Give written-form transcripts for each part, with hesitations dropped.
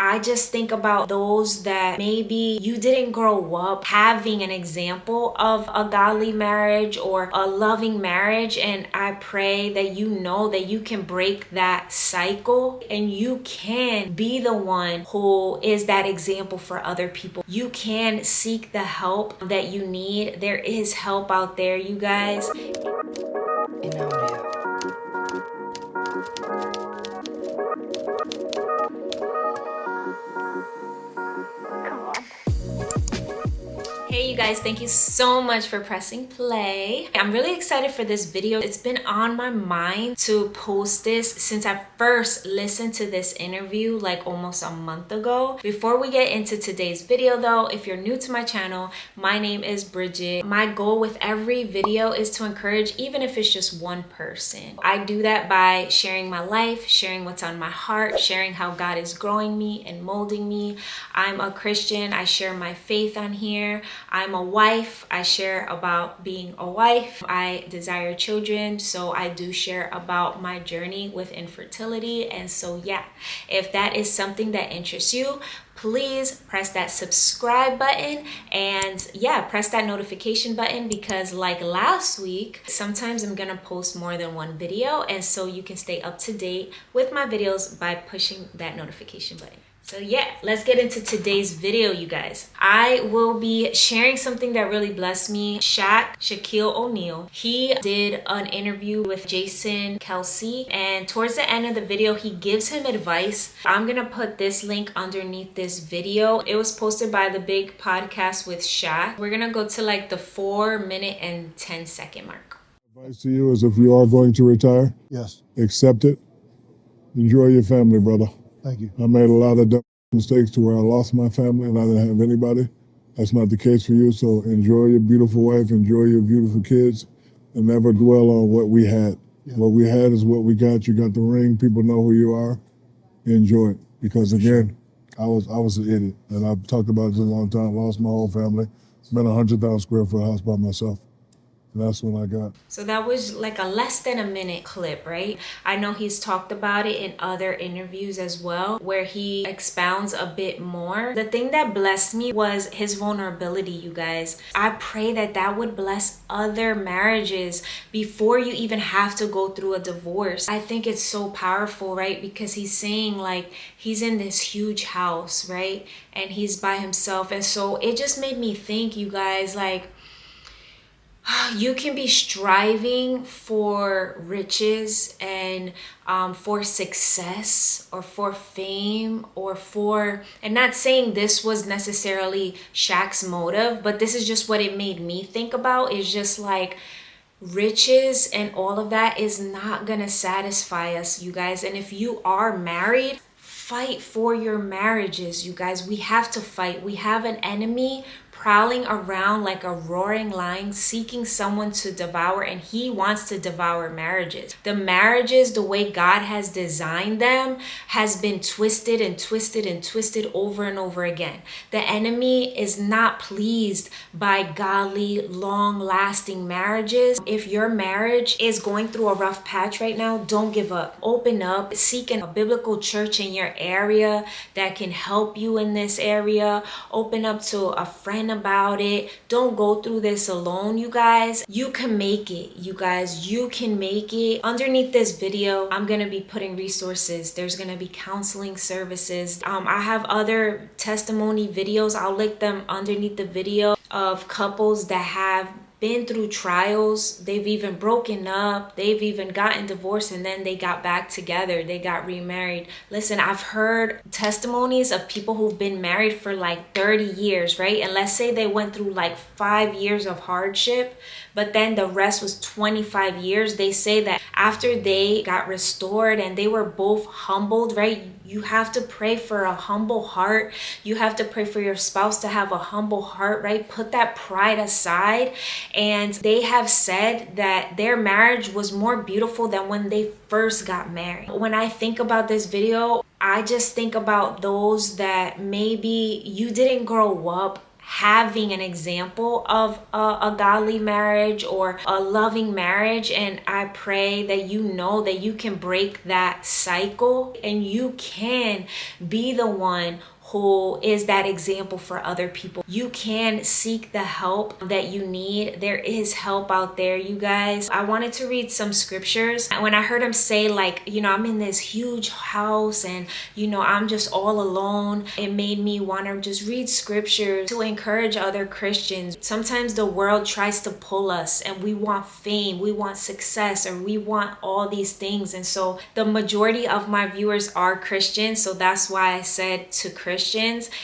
I just think about those that maybe you didn't grow up having an example of a godly marriage or a loving marriage, and I pray that you know that you can break that cycle and you can be the one who is that example for other people. You can seek the help that you need. There is help out there, you guys. Hey you guys, thank you so much for pressing play. I'm really excited for this video. It's been on my mind to post this since I first listened to this interview like almost a month ago. Before we get into today's video though, if you're new to my channel, my name is Bridget. My goal with every video is to encourage, even if it's just one person. I do that by sharing my life, sharing what's on my heart, sharing how God is growing me and molding me. I'm a Christian. I share my faith on here. I'm a wife. I share about being a wife. I desire children, so I do share about my journey with infertility. And so yeah, if that is something that interests you, please press that subscribe button and yeah, press that notification button, because like last week, sometimes I'm gonna post more than one video, and so you can stay up to date with my videos by pushing that notification button. So yeah, let's get into today's video, you guys. I will be sharing something that really blessed me. Shaquille O'Neal, he did an interview with Jason Kelsey, and towards the end of the video, he gives him advice. I'm gonna put this link underneath this video. It was posted by the Big Podcast with Shaq. We're gonna go to like the 4-minute and 10-second mark. Advice to you is, if you are going to retire, yes, accept it. Enjoy your family, brother. thank you. I made a lot of dumb mistakes to where I lost my family and I didn't have anybody. That's not the case for you. So enjoy your beautiful wife, enjoy your beautiful kids, and never dwell on what we had. Yeah. What we had is what we got. You got the ring. People know who you are. Enjoy it. Because again, I was an idiot. And I've talked about this a long time. Lost my whole family. Been a 100,000 square foot house by myself. And that's when I got. So that was like a less than a minute clip, right? I know he's talked about it in other interviews as well, where he expounds a bit more. The thing that blessed me was his vulnerability, you guys. I pray that that would bless other marriages before you even have to go through a divorce. I think it's so powerful, right? Because he's saying like he's in this huge house, right? And he's by himself. And so it just made me think, you guys, like, you can be striving for riches and for success or for fame or for, and not saying this was necessarily Shaq's motive, but this is just what it made me think about. Is just like riches and all of that is not gonna satisfy us, you guys. And if you are married, fight for your marriages, you guys. We have to fight. We have an enemy prowling around like a roaring lion, seeking someone to devour, and he wants to devour marriages. The marriages, the way God has designed them, has been twisted and twisted and twisted over and over again. The enemy is not pleased by godly, long-lasting marriages. If your marriage is going through a rough patch right now, don't give up. Open up, seek a biblical church in your area that can help you in this area. Open up to a friend about it. Don't go through this alone, you guys. You can make it, you guys. You can make it. Underneath this video, I'm gonna be putting resources. There's gonna be counseling services. I have other testimony videos. I'll link them underneath the video of couples that have been through trials. They've even broken up. They've even gotten divorced, and then they got back together. They got remarried. Listen, I've heard testimonies of people who've been married for like 30 years, right? And let's say they went through like 5 years of hardship, but then the rest was 25 years. They say that after they got restored and they were both humbled, right? You have to pray for a humble heart. You have to pray for your spouse to have a humble heart, right? Put that pride aside. And they have said that their marriage was more beautiful than when they first got married. When I think about this video, I just think about those that maybe you didn't grow up having an example of a godly marriage or a loving marriage. And I pray that you know that you can break that cycle and you can be the one who is that example for other people. You can seek the help that you need. There is help out there, you guys. I wanted to read some scriptures. When I heard him say, like, I'm in this huge house and, I'm just all alone, it made me want to just read scriptures to encourage other Christians. Sometimes the world tries to pull us and we want fame, we want success, or we want all these things. And so the majority of my viewers are Christians. So that's why I said to Christians,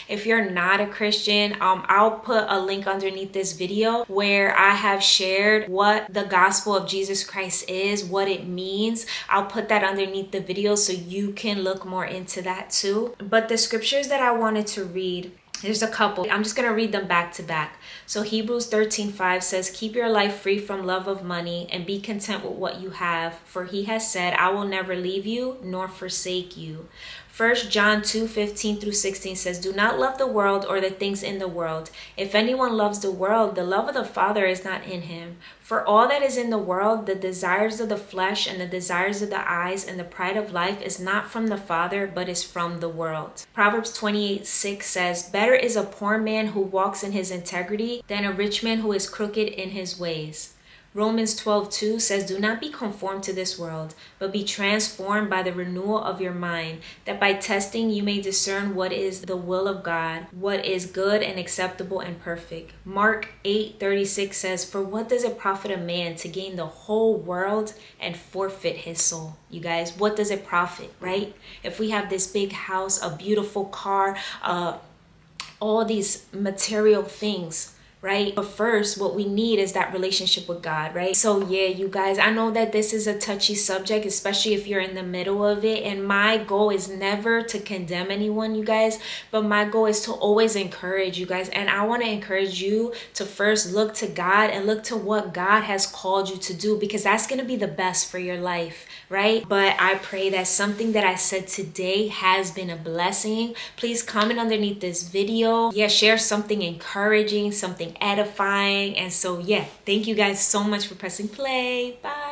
if you're not a Christian, I'll put a link underneath this video where I have shared what the gospel of Jesus Christ is, what it means. I'll put that underneath the video so you can look more into that too. But the scriptures that I wanted to read, there's a couple. I'm just going to read them back to back. So Hebrews 13:5 says, keep your life free from love of money and be content with what you have. For he has said, I will never leave you nor forsake you. 1 John 2:15 through 16 says, do not love the world or the things in the world. If anyone loves the world, the love of the Father is not in him. For all that is in the world, the desires of the flesh and the desires of the eyes and the pride of life is not from the Father, but is from the world. Proverbs 28:6 says, better is a poor man who walks in his integrity than a rich man who is crooked in his ways. Romans 12:2 says, do not be conformed to this world, but be transformed by the renewal of your mind, that by testing you may discern what is the will of God, what is good and acceptable and perfect. Mark 8:36 says, for what does it profit a man to gain the whole world and forfeit his soul? You guys, what does it profit, right? If we have this big house, a beautiful car, all these material things, right? But first, what we need is that relationship with God, right? So yeah, you guys, I know that this is a touchy subject, especially if you're in the middle of it. And my goal is never to condemn anyone, you guys, but my goal is to always encourage you guys. And I want to encourage you to first look to God and look to what God has called you to do, because that's going to be the best for your life, right? But I pray that something that I said today has been a blessing. Please comment underneath this video. Yeah, share something encouraging, something edifying. And so yeah, thank you guys so much for pressing play. Bye.